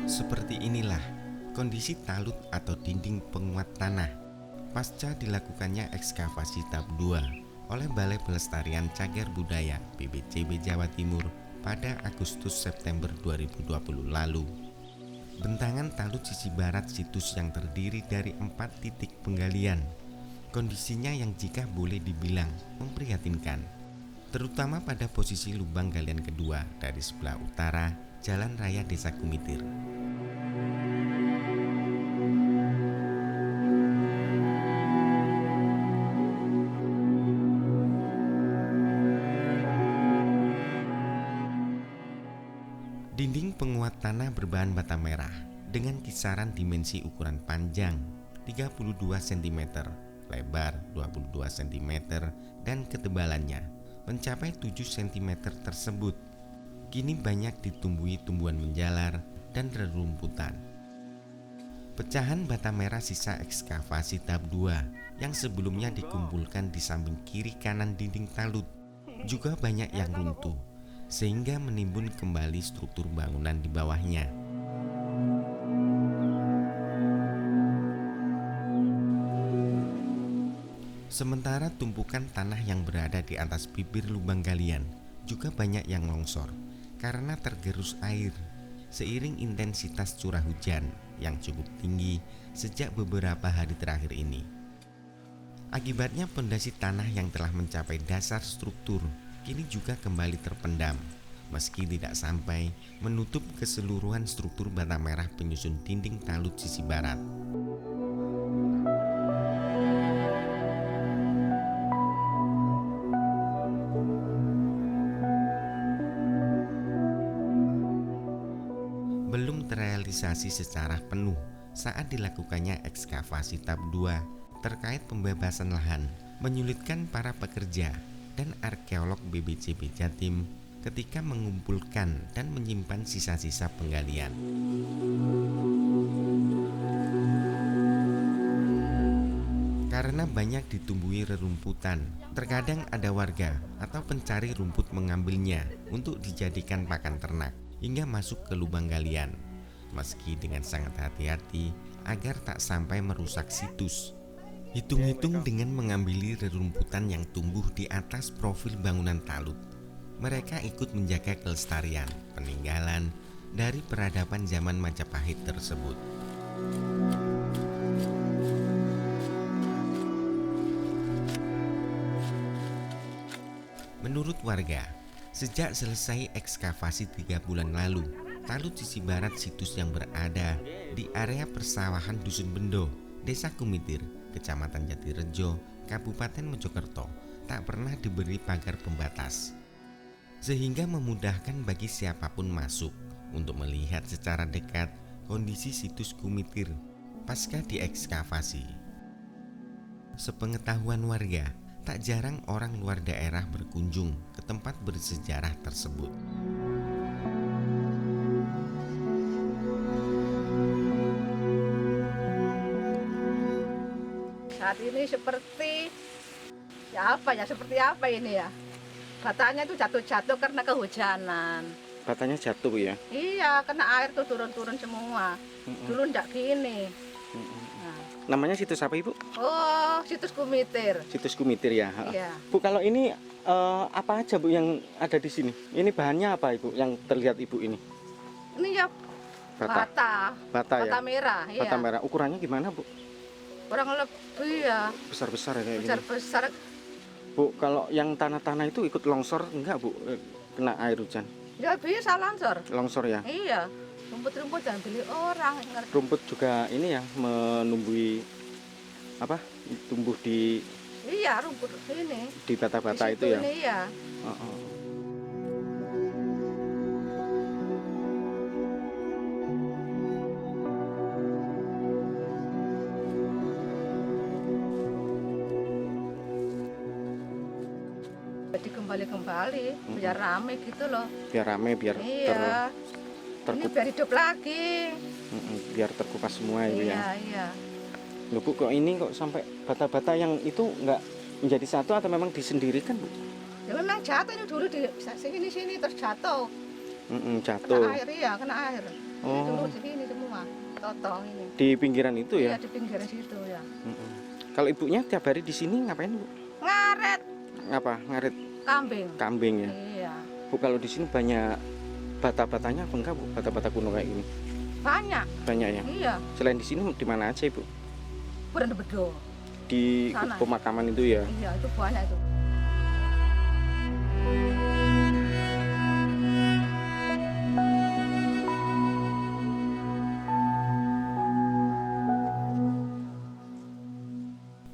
Seperti inilah kondisi talut atau dinding penguat tanah pasca dilakukannya ekskavasi tahap 2 oleh Balai Pelestarian Cagar Budaya BPCB Jawa Timur pada Agustus-September 2020 lalu. Bentangan talut sisi barat situs yang terdiri dari 4 titik penggalian. Kondisinya yang jika boleh dibilang memprihatinkan, terutama pada posisi lubang galian kedua dari sebelah utara Jalan Raya Desa Kumitir. Dinding penguat tanah berbahan bata merah dengan kisaran dimensi ukuran panjang 32 cm, lebar 22 cm, dan ketebalannya mencapai 7 cm tersebut kini banyak ditumbuhi tumbuhan menjalar dan rerumputan. Pecahan bata merah sisa ekskavasi tahap 2 yang sebelumnya dikumpulkan di samping kiri kanan dinding talut juga banyak yang runtuh, sehingga menimbun kembali struktur bangunan di bawahnya. Sementara tumpukan tanah yang berada di atas bibir lubang galian juga banyak yang longsor karena tergerus air seiring intensitas curah hujan yang cukup tinggi sejak beberapa hari terakhir ini. Akibatnya pondasi tanah yang telah mencapai dasar struktur kini juga kembali terpendam, meski tidak sampai menutup keseluruhan struktur bata merah penyusun dinding talut sisi barat. Belum terrealisasi secara penuh saat dilakukannya ekskavasi tahap 2 terkait pembebasan lahan, menyulitkan para pekerja dan arkeolog BPCB Jatim ketika mengumpulkan dan menyimpan sisa-sisa penggalian. Karena banyak ditumbuhi rerumputan, terkadang ada warga atau pencari rumput mengambilnya untuk dijadikan pakan ternak hingga masuk ke lubang galian, meski dengan sangat hati-hati agar tak sampai merusak situs. Hitung-hitung dengan mengambil rerumputan yang tumbuh di atas profil bangunan talut, mereka ikut menjaga kelestarian peninggalan dari peradaban zaman Majapahit tersebut. Menurut warga, sejak selesai ekskavasi 3 bulan lalu, talut sisi barat situs yang berada di area persawahan Dusun Bendo, Desa Kumitir, Kecamatan Jatirejo, Kabupaten Mojokerto, tak pernah diberi pagar pembatas, sehingga memudahkan bagi siapapun masuk untuk melihat secara dekat kondisi situs Kumitir pasca diekskavasi. Sepengetahuan warga, tak jarang orang luar daerah berkunjung ke tempat bersejarah tersebut. Saat ini seperti seperti apa ini ya? Batanya itu jatuh-jatuh karena kehujanan. Batanya jatuh ya? Iya, kena air tuh turun-turun semua. Dulu ndak gini. Nah. Namanya situs apa Ibu? Oh, situs Kumitir. Situs Kumitir ya? Iya. Bu, kalau ini apa aja Bu yang ada di sini? Ini bahannya apa Ibu yang terlihat Ibu ini? Ini ya bata ya? merah. Iya. Bata merah. Ukurannya gimana Bu? Kurang lebih ya. Besar-besar ya kayak gini? Besar-besar. Bu, kalau yang tanah-tanah itu ikut longsor enggak Bu? Kena air hujan? Ya bisa longsor. Longsor ya? Iya. Rumput-rumput jangan beli orang. Rumput juga ini ya menumbuhi apa? Tumbuh di Iya, rumput ini. Di bata-bata itu ya? Ini ya. Jadi kembali biar rame gitu loh. Biar rame, biar iya. Ini biar hidup lagi. Biar terkupas semua ini ya. Iya. Loh Bu, kok ini kok sampai bata-bata yang itu nggak menjadi satu atau memang disendirikan Bu? Ya memang jatuh ini dulu di sini terus jatuh. Jatuh. Kena air, iya, kena air. Dulu Oh, di sini semua, totong ini. di pinggiran itu Iya ya. di pinggir situ ya. Mm-mm. Kalau ibunya tiap hari di sini ngapain, Bu? Ngaret Ngapa? Ngarit kambing. kambing ya. Iya. Bu, kalau di sini banyak bata-batanya apa enggak, Bu? Bata-bata kuno kayak gini. Banyak. Banyak ya. Iya. Selain di sini di mana aja, Ibu? Bedo. Di Sana. pemakaman itu ya. Iya itu banyak itu.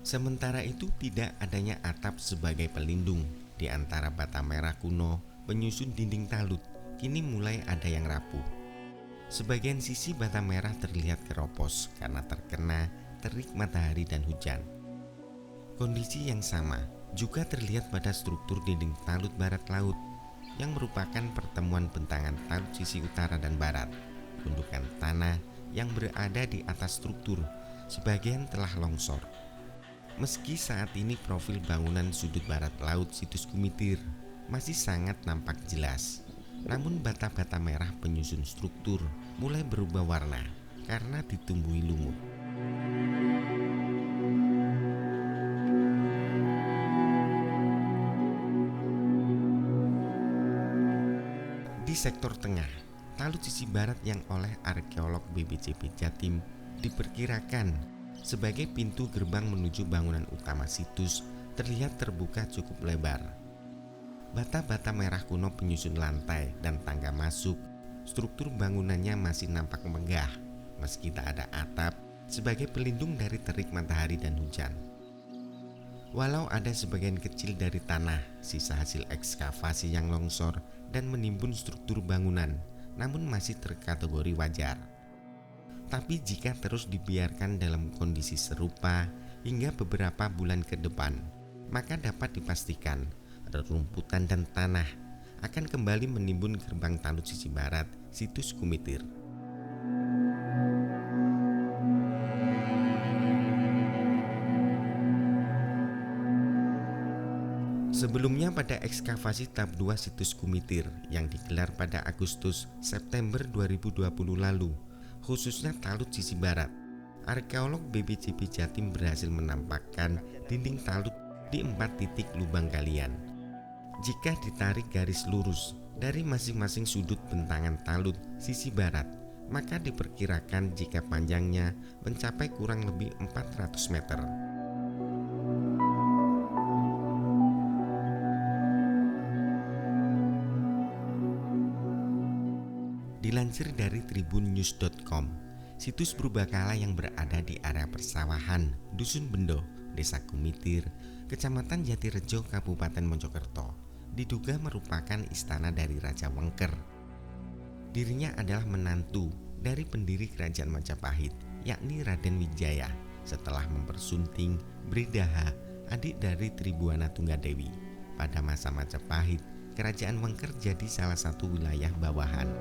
Sementara itu tidak adanya atap sebagai pelindung di antara bata merah kuno penyusun dinding talut kini mulai ada yang rapuh. Sebagian sisi bata merah terlihat keropos karena terkena terik matahari dan hujan. Kondisi yang sama juga terlihat pada struktur dinding talut barat laut yang merupakan pertemuan bentangan talut sisi utara dan barat. Gundukan tanah yang berada di atas struktur sebagian telah longsor. Meski saat ini profil bangunan sudut barat laut situs Kumitir masih sangat nampak jelas, namun bata-bata merah penyusun struktur mulai berubah warna karena ditumbuhi lumut. Di sektor tengah, talut sisi barat yang oleh arkeolog BPCB Jatim diperkirakan sebagai pintu gerbang menuju bangunan utama situs terlihat terbuka cukup lebar. Bata-bata merah kuno penyusun lantai dan tangga masuk, struktur bangunannya masih nampak megah meski tak ada atap sebagai pelindung dari terik matahari dan hujan. Walau ada sebagian kecil dari tanah, sisa hasil ekskavasi yang longsor dan menimbun struktur bangunan, namun masih terkategori wajar. Tapi jika terus dibiarkan dalam kondisi serupa hingga beberapa bulan ke depan, maka dapat dipastikan rerumputan dan tanah akan kembali menimbun gerbang talut sisi barat situs Kumitir. Sebelumnya pada ekskavasi tahap 2 situs Kumitir yang digelar pada Agustus-September 2020 lalu, khususnya talut sisi barat, arkeolog BPCB Jatim berhasil menampakkan dinding talut di 4 titik lubang galian. Jika ditarik garis lurus dari masing-masing sudut bentangan talut sisi barat, maka diperkirakan jika panjangnya mencapai kurang lebih 400 meter. Dilansir dari tribunnews.com, situs purbakala yang berada di area persawahan Dusun Bendo, Desa Kumitir, Kecamatan Jatirejo, Kabupaten Mojokerto, diduga merupakan istana dari Raja Wengker. Dirinya adalah menantu dari pendiri Kerajaan Majapahit, yakni Raden Wijaya, setelah mempersunting Bridaha, adik dari Tribuana Tunggadewi. Pada masa Majapahit, Kerajaan Wengker jadi salah satu wilayah bawahan.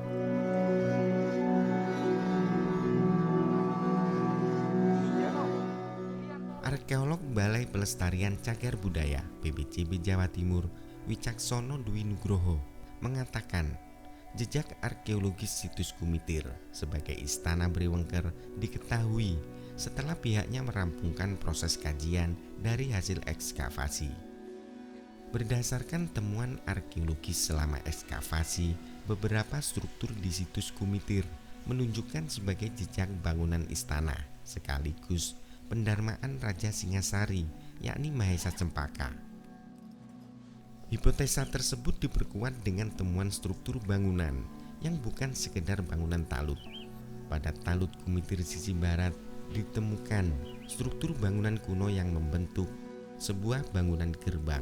Arkeolog Balai Pelestarian Cagar Budaya BPCB Jawa Timur Wicaksono Dwi Nugroho mengatakan jejak arkeologis situs Kumitir sebagai istana Brewengker diketahui setelah pihaknya merampungkan proses kajian dari hasil ekskavasi. Berdasarkan temuan arkeologis selama ekskavasi, beberapa struktur di situs Kumitir menunjukkan sebagai jejak bangunan istana sekaligus pendarmaan Raja Singasari, yakni Mahesa Cempaka. Hipotesa tersebut diperkuat dengan temuan struktur bangunan yang bukan sekedar bangunan talut. Pada talut Kumitir sisi barat ditemukan struktur bangunan kuno yang membentuk sebuah bangunan gerbang.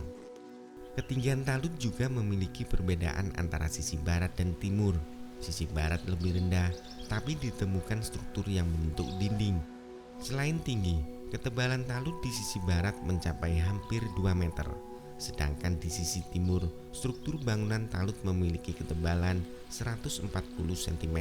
Ketinggian talut juga memiliki perbedaan antara sisi barat dan timur. Sisi barat lebih rendah, tapi ditemukan struktur yang membentuk dinding. Selain tinggi, ketebalan talut di sisi barat mencapai hampir 2 meter. Sedangkan di sisi timur, struktur bangunan talut memiliki ketebalan 140 cm.